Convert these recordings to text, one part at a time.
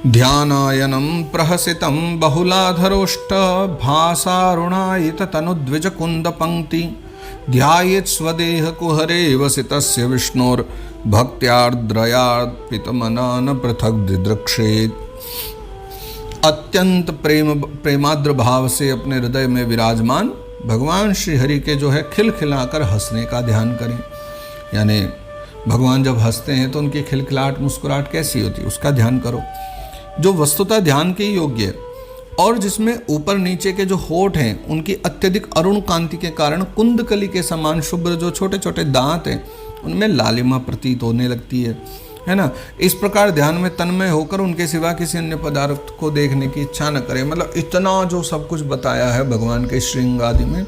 ध्यानायनं प्रहसितं बहुलाधरोष्ट भासारुणायित तनुद्विज कुंद पंक्ति ध्यायेत् स्वदेह कुहरे वसितस्य विष्णोर भक्त्यार्द्रयार्पितमना न पृथक दिदृक्षेत। अत्यंत प्रेमाद्र भाव से अपने हृदय में विराजमान भगवान श्री हरि के जो है खिलखिलाकर हंसने का ध्यान करें। यानी भगवान जब हंसते हैं तो उनकी खिलखिलाहट मुस्कुराहट कैसी होती है उसका ध्यान करो, जो वस्तुतः ध्यान के योग्य है और जिसमें ऊपर नीचे के जो होठ हैं उनकी अत्यधिक अरुण कांति के कारण कुंदकली के समान शुभ्र जो छोटे छोटे दांत हैं उनमें लालिमा प्रतीत होने लगती है ना। इस प्रकार ध्यान में तन्मय होकर उनके सिवा किसी अन्य पदार्थ को देखने की इच्छा न करें। मतलब इतना जो सब कुछ बताया है भगवान के श्रृंग आदि में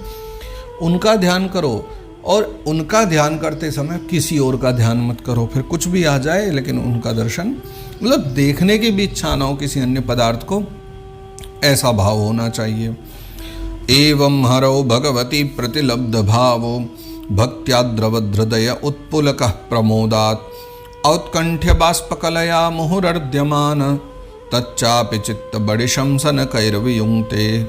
उनका ध्यान करो, और उनका ध्यान करते समय किसी और का ध्यान मत करो। फिर कुछ भी आ जाए लेकिन उनका दर्शन, मतलब देखने की भी इच्छा ना हो किसी अन्य पदार्थ को, ऐसा भाव होना चाहिए। एवं हरौ भगवती प्रतिलब्ध भावो भक्त्याद्रवधृदय उत्पुलकः प्रमोदात् औत्कंठ्य बाष्पकलया मुहुरर्ध्यमान तच्चापि चित्त बड़िशं सनकैर्वियुङ्क्ते।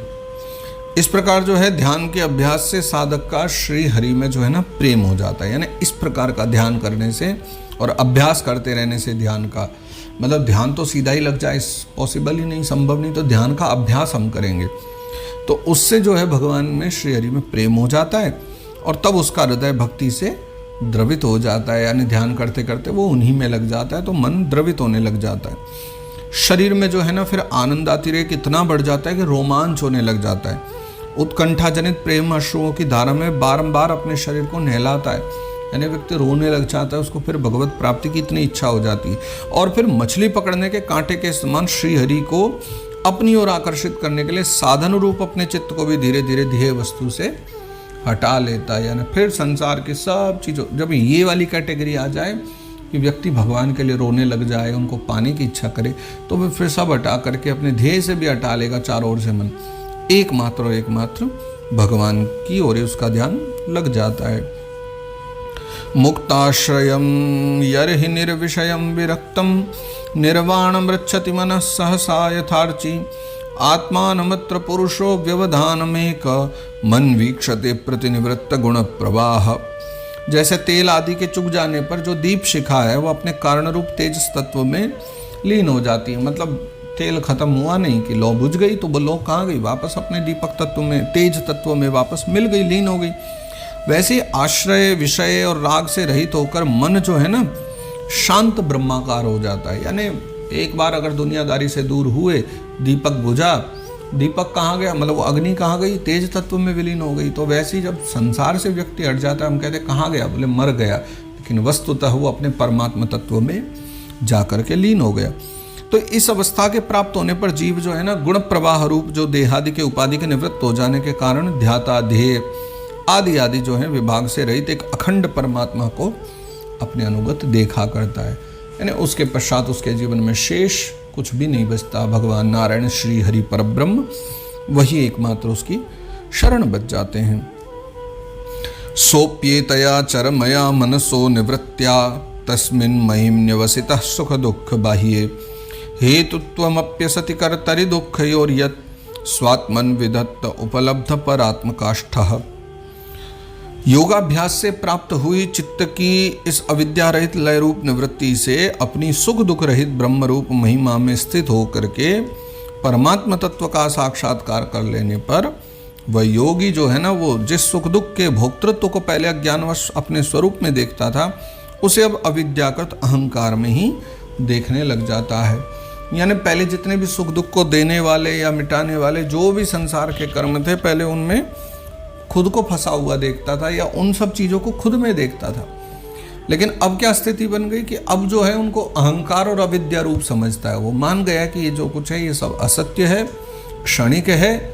इस प्रकार जो है ध्यान के अभ्यास से साधक का श्री हरि में जो है ना प्रेम हो जाता है। यानी इस प्रकार का ध्यान करने से और अभ्यास करते रहने से ध्यान का मतलब ध्यान तो सीधा ही लग जाए पॉसिबल ही नहीं, संभव नहीं, तो ध्यान का अभ्यास हम करेंगे तो उससे जो है भगवान में श्री हरि में प्रेम हो जाता है और तब उसका हृदय भक्ति से द्रवित हो जाता है। यानी ध्यान करते करते वो उन्हीं में लग जाता है तो मन द्रवित होने लग जाता है। शरीर में जो है ना फिर आनंद अतिरेक इतना बढ़ जाता है कि रोमांच होने लग जाता है। उत्कंठा जनित प्रेम अश्रुओं की धारा में बारंबार अपने शरीर को नहलाता है। यानी व्यक्ति रोने लग जाता है, उसको फिर भगवत प्राप्ति की इतनी इच्छा हो जाती है और फिर मछली पकड़ने के कांटे के समान श्री हरि को अपनी ओर आकर्षित करने के लिए साधन रूप अपने चित्त को भी धीरे धीरे ध्येय वस्तु से हटा लेता है। यानी फिर संसार की सब चीज़ों, जब ये वाली कैटेगरी आ जाए कि व्यक्ति भगवान के लिए रोने लग जाए, उनको पाने की इच्छा करे, तो वह फिर सब हटा करके अपने ध्येय से भी हटा लेगा चारों ओर से मन, एकमात्र भगवान की ओर उसका ध्यान लग जाता है। मुक्ताश्रयं यर्हि निर्विषयं विरक्तं निर्वाणं मृच्छति मनः सहसा यथार्ची आत्मानमत्र पुरुषो व्यवधानमेक मन वीक्षते प्रतिनिवृत्त गुण प्रवाह। जैसे तेल आदि के चुक जाने पर जो दीप शिखा है वो अपने कारण रूप तेजस तत्व में लीन हो जाती है। मतलब तेल खत्म हुआ नहीं कि लौ बुझ गई तो वो लौ कहाँ गई, वापस अपने दीपक तत्व में, तेज तत्व में वापस मिल गई, लीन हो गई। वैसे आश्रय विषय और राग से रहित होकर मन जो है ना शांत ब्रह्माकार हो जाता है। यानी एक बार अगर दुनियादारी से दूर हुए, दीपक बुझा, दीपक कहाँ गया, मतलब वो अग्नि कहाँ गई, तेज तत्व में विलीन हो गई। तो वैसे ही जब संसार से व्यक्ति हट जाता है हम कहते हैं कहाँ गया, बोले मर गया, लेकिन वस्तुतः वो अपने परमात्मा तत्व में जा करके लीन हो गया। तो इस अवस्था के प्राप्त होने पर जीव जो है ना गुण प्रवाह रूप जो देहादि के उपाधि के निवृत्त हो जाने के कारण ध्याता ध्येय आदि आदि जो है विभाग से रहित एक अखंड परमात्मा को अपने अनुगत देखा करता है। यानी उसके पश्चात उसके जीवन में शेष कुछ भी नहीं बचता। भगवान नारायण श्री हरि परब्रह्म वही एकमात्र उसकी शरण बच जाते हैं। सोप्येतया चरमया मनसो निवृत्त्या तस्मिन् महिम न्यवसितः सुख दुख बाह्ये हेतुत्वमप्यसति कर्तरि दुःखयोर्यत् स्वात्मन विधत्त उपलब्ध परात्मकाष्ठः। योगाभ्यास से प्राप्त हुई चित्त की इस अविद्या रहित लय रूप निवृत्ति से अपनी सुख दुख रहित ब्रह्म रूप महिमा में स्थित होकर के परमात्मा तत्व का साक्षात्कार कर लेने पर वह योगी जो है ना वो जिस सुख दुख के भोक्तृत्व को पहले अज्ञानवश अपने स्वरूप में देखता था उसे अब अविद्याकृत अहंकार में ही देखने लग जाता है। यानी पहले जितने भी सुख दुख को देने वाले या मिटाने वाले जो भी संसार के कर्म थे पहले उनमें खुद को फंसा हुआ देखता था या उन सब चीज़ों को खुद में देखता था। लेकिन अब क्या स्थिति बन गई कि अब जो है उनको अहंकार और अविद्या रूप समझता है। वो मान गया कि ये जो कुछ है ये सब असत्य है, क्षणिक है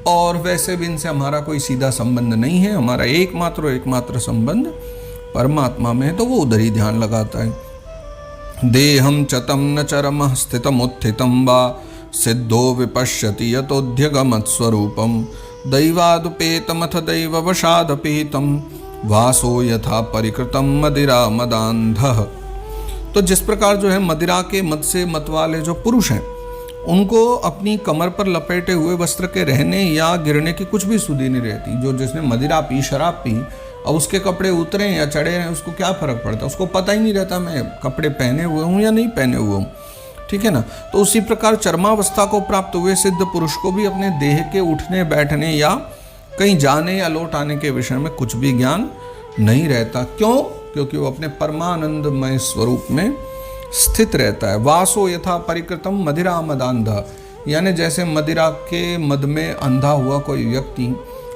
और वैसे भी इनसे हमारा कोई सीधा संबंध नहीं है, हमारा एकमात्र संबंध परमात्मा में है। तो वो उधर ही ध्यान लगाता है। देहम चतम न चरम स्थितम उत्थितम वा सिद्धो विपश्यति यतोध्यगमत् स्वरूपम दैवादुपेतमथ दैववशादपीतम वासो यथा परिकृतम मदिरा मदान्धः। तो जिस प्रकार जो है मदिरा के मद से मत वाले जो पुरुष हैं उनको अपनी कमर पर लपेटे हुए वस्त्र के रहने या गिरने की कुछ भी सुधि नहीं रहती। जो जिसने मदिरा पी, शराब पी, अब उसके कपड़े उतरे या चढ़े हैं उसको क्या फर्क पड़ता है, उसको पता ही नहीं रहता मैं कपड़े पहने हुए हूँ या नहीं पहने हुए हूँ, ठीक है ना। तो उसी प्रकार चर्मावस्था को प्राप्त हुए सिद्ध पुरुष को भी अपने देह के उठने बैठने या कहीं जाने या लौट आने के विषय में कुछ भी ज्ञान नहीं रहता। क्यों? क्योंकि वो अपने परमानंदमय स्वरूप में स्थित रहता है। वासो यथा परिकृतम मदिरा मदांधा, यानी जैसे मदिरा के मद में अंधा हुआ कोई व्यक्ति,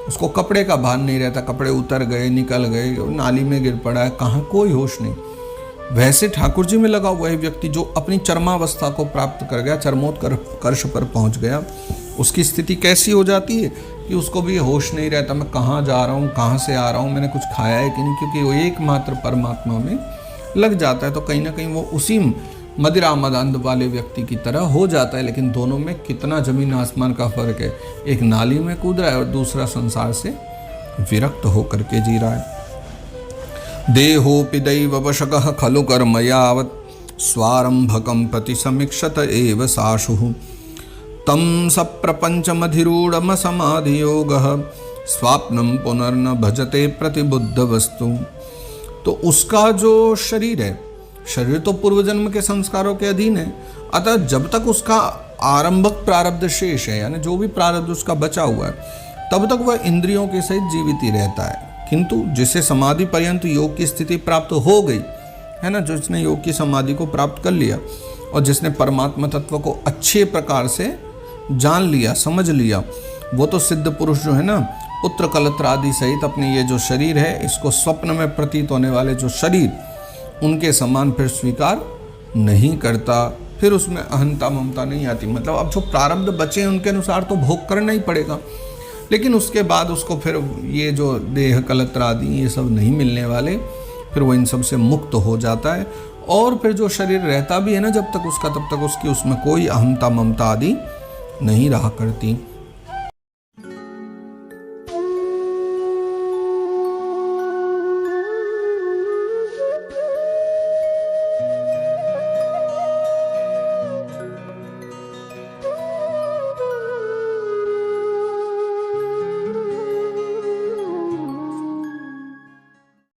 उसको कपड़े का भान नहीं रहता, कपड़े उतर गए, निकल गए, नाली में गिर पड़ा है, कहाँ कोई होश नहीं, वैसे ठाकुर जी में लगा हुआ है व्यक्ति जो अपनी चरमावस्था को प्राप्त कर गया, चरमोत्कर्ष पर पहुंच गया, उसकी स्थिति कैसी हो जाती है कि उसको भी होश नहीं रहता मैं कहाँ जा रहा हूँ, कहाँ से आ रहा हूँ, मैंने कुछ खाया है कि नहीं, क्योंकि वो एकमात्र परमात्मा में लग जाता है। तो कहीं ना कहीं वो उसी मदिरा मदांध वाले व्यक्ति की तरह हो जाता है। लेकिन दोनों में कितना जमीन आसमान का फर्क है, एक नाली में कूद रहा है और दूसरा संसार से विरक्त होकर के जी रहा है। देहोपि दैव वशकः खलु कर्म यावत् स्वारंभकं प्रति समीक्षत एव साशुः तं सप्रपंचमधिरूढ़ समाधियोगः स्वाप्नं पुनर्न भजते प्रतिबुद्ध वस्तु। तो उसका जो शरीर है, शरीर तो पूर्व जन्म के संस्कारों के अधीन है, अतः जब तक उसका आरंभक प्रारब्ध शेष है, यानी जो भी प्रारब्ध उसका बचा हुआ है, तब तक वह इंद्रियों के सहित जीवित ही रहता है। किंतु जिसे समाधि पर्यंत योग की स्थिति प्राप्त हो गई है ना, जिसने योग की समाधि को प्राप्त कर लिया और जिसने परमात्मा तत्व को अच्छे प्रकार से जान लिया, समझ लिया, वो तो सिद्ध पुरुष जो है ना, पुत्र कलत्र आदि सहित अपने ये जो शरीर है, इसको स्वप्न में प्रतीत होने वाले जो शरीर, उनके समान फिर स्वीकार नहीं करता, फिर उसमें अहंता ममता नहीं आती। मतलब अब जो प्रारब्ध बचे हैं उनके अनुसार तो भोग करना ही पड़ेगा, लेकिन उसके बाद उसको फिर ये जो देह कलत्र आदि ये सब नहीं मिलने वाले, फिर वो इन सब से मुक्त हो जाता है। और फिर जो शरीर रहता भी है ना जब तक उसका, तब तक उसकी उसमें कोई अहंता ममता आदि नहीं रहा करती।